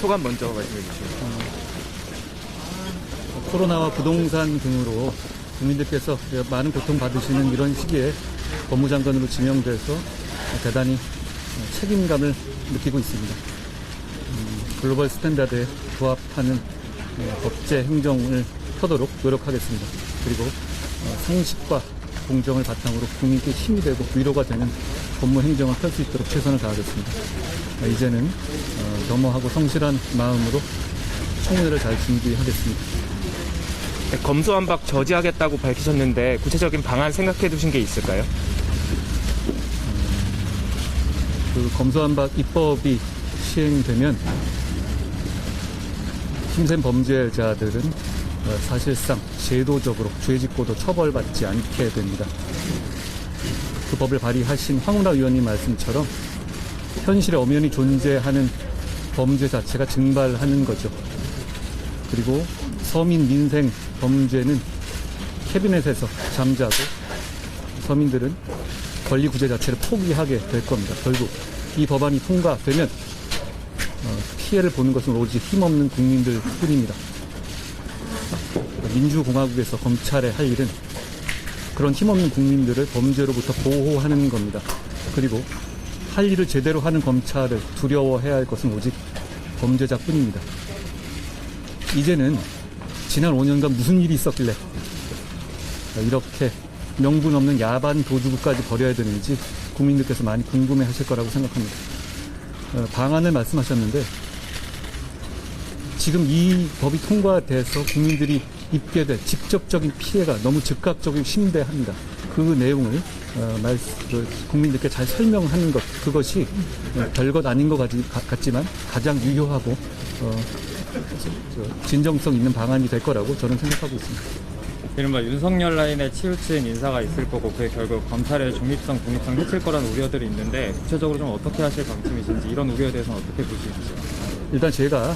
소감 먼저 말씀해 주시죠. 코로나와 부동산 등으로 국민들께서 많은 고통받으시는 이런 시기에 법무장관으로 지명돼서 대단히 책임감을 느끼고 있습니다. 글로벌 스탠다드에 부합하는 법제 행정을 펴도록 노력하겠습니다. 그리고 상식과 공정을 바탕으로 국민께 힘이 되고 위로가 되는 법무 행정을 펼 수 있도록 최선을 다하겠습니다. 이제는 겸허하고 성실한 마음으로 청문회를 잘 준비하겠습니다. 네, 검수완박 저지하겠다고 밝히셨는데 구체적인 방안 생각해 두신 게 있을까요? 그 검수완박 입법이 시행되면 힘센 범죄자들은 사실상 제도적으로 죄짓고도 처벌받지 않게 됩니다. 그 법을 발의하신 황운하 의원님 말씀처럼 현실에 엄연히 존재하는 범죄 자체가 증발하는 거죠. 그리고 서민 민생 범죄는 캐비넷에서 잠자고 서민들은 권리 구제 자체를 포기하게 될 겁니다. 결국 이 법안이 통과되면 피해를 보는 것은 오직 힘없는 국민들 뿐입니다. 민주공화국에서 검찰의 할 일은 그런 힘없는 국민들을 범죄로부터 보호하는 겁니다. 그리고 할 일을 제대로 하는 검찰을 두려워해야 할 것은 오직 범죄자뿐입니다. 이제는 지난 5년간 무슨 일이 있었길래 이렇게 명분 없는 야반 도주구까지 벌여야 되는지 국민들께서 많이 궁금해하실 거라고 생각합니다. 방안을 말씀하셨는데 지금 이 법이 통과돼서 국민들이 입게 될 직접적인 피해가 너무 즉각적이고 심대합니다. 그 내용을 국민들께 잘 설명하는 것, 그것이 별것 아닌 것 같지만 가장 유효하고 진정성 있는 방안이 될 거라고 저는 생각하고 있습니다. 이른바 윤석열 라인에 치우친 인사가 있을 거고 그게 결국 검찰의 중립성, 독립성 해칠 거라는 우려들이 있는데 구체적으로 좀 어떻게 하실 방침이신지 이런 우려에 대해서는 어떻게 보시는지요? 일단 제가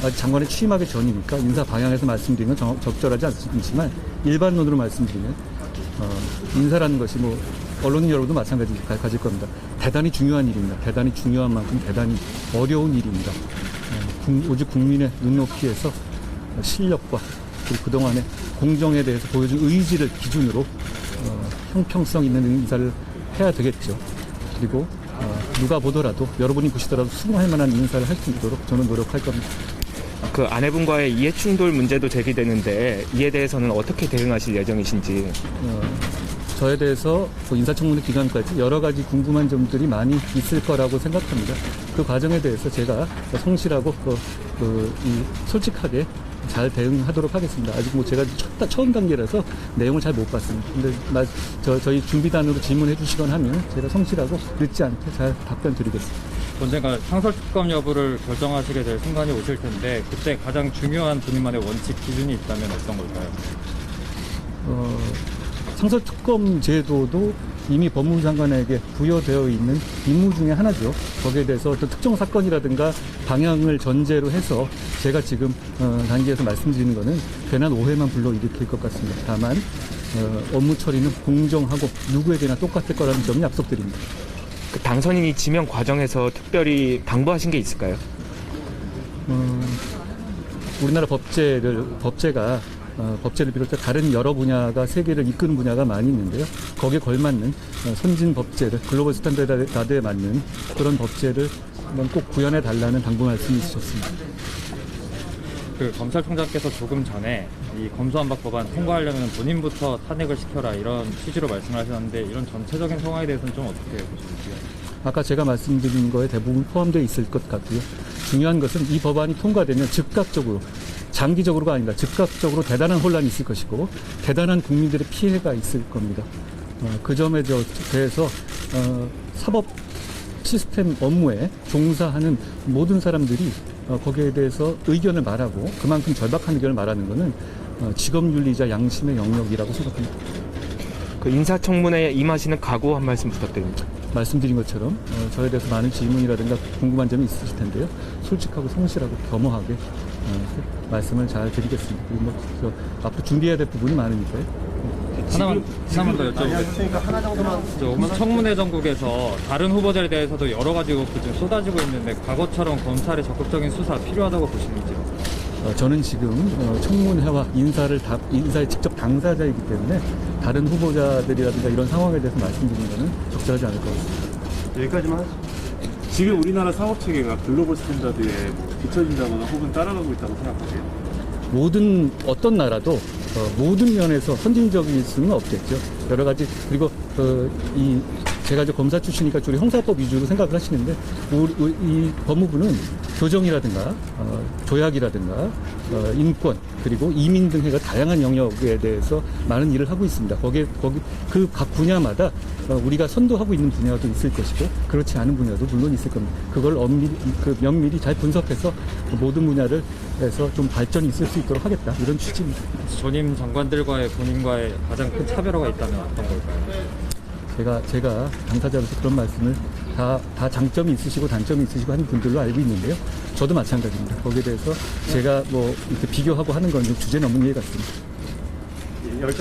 아직 장관에 취임하기 전이니까 인사 방향에서 말씀드리면 적절하지 않지만 일반론으로 말씀드리면 인사라는 것이 뭐 언론 여러분도 마찬가지일 겁니다. 대단히 중요한 일입니다. 대단히 중요한 만큼 대단히 어려운 일입니다. 오직 국민의 눈높이에서 실력과 그리고 그동안의 공정에 대해서 보여준 의지를 기준으로 형평성 있는 인사를 해야 되겠죠. 그리고 누가 보더라도 여러분이 보시더라도 수긍할 만한 인사를 할 수 있도록 저는 노력할 겁니다. 그 아내분과의 이해충돌 문제도 제기되는데 이에 대해서는 어떻게 대응하실 예정이신지? 저에 대해서 인사청문회 기간까지 여러 가지 궁금한 점들이 많이 있을 거라고 생각합니다. 그 과정에 대해서 제가 성실하고 솔직하게 잘 대응하도록 하겠습니다. 아직 뭐 제가 처음 단계라서 내용을 잘 못 봤습니다. 근데 저희 준비단으로 질문해 주시거나 하면 제가 성실하고 늦지 않게 잘 답변 드리겠습니다. 언젠가 상설특검 여부를 결정하시게 될 순간이 오실 텐데 그때 가장 중요한 본인만의 원칙 기준이 있다면 어떤 걸까요? 상설특검 제도도 이미 법무부 장관에게 부여되어 있는 임무 중에 하나죠. 거기에 대해서 어떤 특정 사건이라든가 방향을 전제로 해서 제가 지금 단계에서 말씀드리는 것은 괜한 오해만 불러일으킬 것 같습니다. 다만 업무 처리는 공정하고 누구에게나 똑같을 거라는 점은 약속드립니다. 그 당선인이 지명 과정에서 특별히 당부하신 게 있을까요? 우리나라 법제가 법제를 비롯해 다른 여러 분야가 세계를 이끄는 분야가 많이 있는데요. 거기에 걸맞는 선진 법제를 글로벌 스탠다드에 맞는 그런 법제를 한번 꼭 구현해 달라는 당부 말씀이 있으셨습니다. 그 검찰총장께서 조금 전에 이 검수완박 법안 통과하려면 본인부터 탄핵을 시켜라 이런 취지로 말씀을 하셨는데 이런 전체적인 상황에 대해서는 좀 어떻게 보시는지요? 아까 제가 말씀드린 거에 대부분 포함되어 있을 것 같고요. 중요한 것은 이 법안이 통과되면 즉각적으로 장기적으로가 아니라 즉각적으로 대단한 혼란이 있을 것이고 대단한 국민들의 피해가 있을 겁니다. 그 점에 대해서 사법 시스템 업무에 종사하는 모든 사람들이 거기에 대해서 의견을 말하고 그만큼 절박한 의견을 말하는 것은 직업윤리자 양심의 영역이라고 생각합니다. 그 인사청문회에 임하시는 각오 한 말씀 부탁드립니다. 말씀드린 것처럼 저에 대해서 많은 질문이라든가 궁금한 점이 있으실 텐데요. 솔직하고 성실하고 겸허하게 말씀을 잘 드리겠습니다. 그리고 앞으로 준비해야 될 부분이 많으니까요. 하나만 더 여쭤보겠습니다. 청문회 전국에서 다른 후보자에 대해서도 여러 가지 의혹도 지금 쏟아지고 있는데 과거처럼 검찰의 적극적인 수사 필요하다고 보시는지요? 저는 지금 청문회와 인사의 직접 당사자이기 때문에 다른 후보자들이라든가 이런 상황에 대해서 말씀드리는 것은 적절하지 않을 것 같습니다. 여기까지만 하죠. 지금 우리나라 사업 체계가 글로벌 스탠다드에 뒤처진다거나 혹은 따라가고 있다고 생각하세요? 어떤 나라도 모든 면에서 선진적일 수는 없겠죠. 여러 가지 그리고 제가 이제 검사 출신이니까 주로 형사법 위주로 생각을 하시는데 이 법무부는 교정이라든가 조약이라든가 인권 그리고 이민 등 해가 다양한 영역에 대해서 많은 일을 하고 있습니다. 거기 그 각 분야마다 우리가 선도하고 있는 분야도 있을 것이고 그렇지 않은 분야도 물론 있을 겁니다. 그걸 면밀히 잘 분석해서 모든 분야를 해서 좀 발전이 있을 수 있도록 하겠다 이런 취지입니다. 전임 장관들과의 본인과의 가장 큰 차별화가 있다면 어떤 걸까요? 제가 당사자로서 그런 말씀을 다 장점이 있으시고 단점이 있으시고 하는 분들로 알고 있는데요. 저도 마찬가지입니다. 거기에 대해서 제가 뭐 이렇게 비교하고 하는 건 좀 주제 넘은 예 같습니다.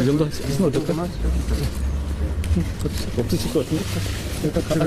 이 정도 하시면 어떨까요? 없으실 것 같은데?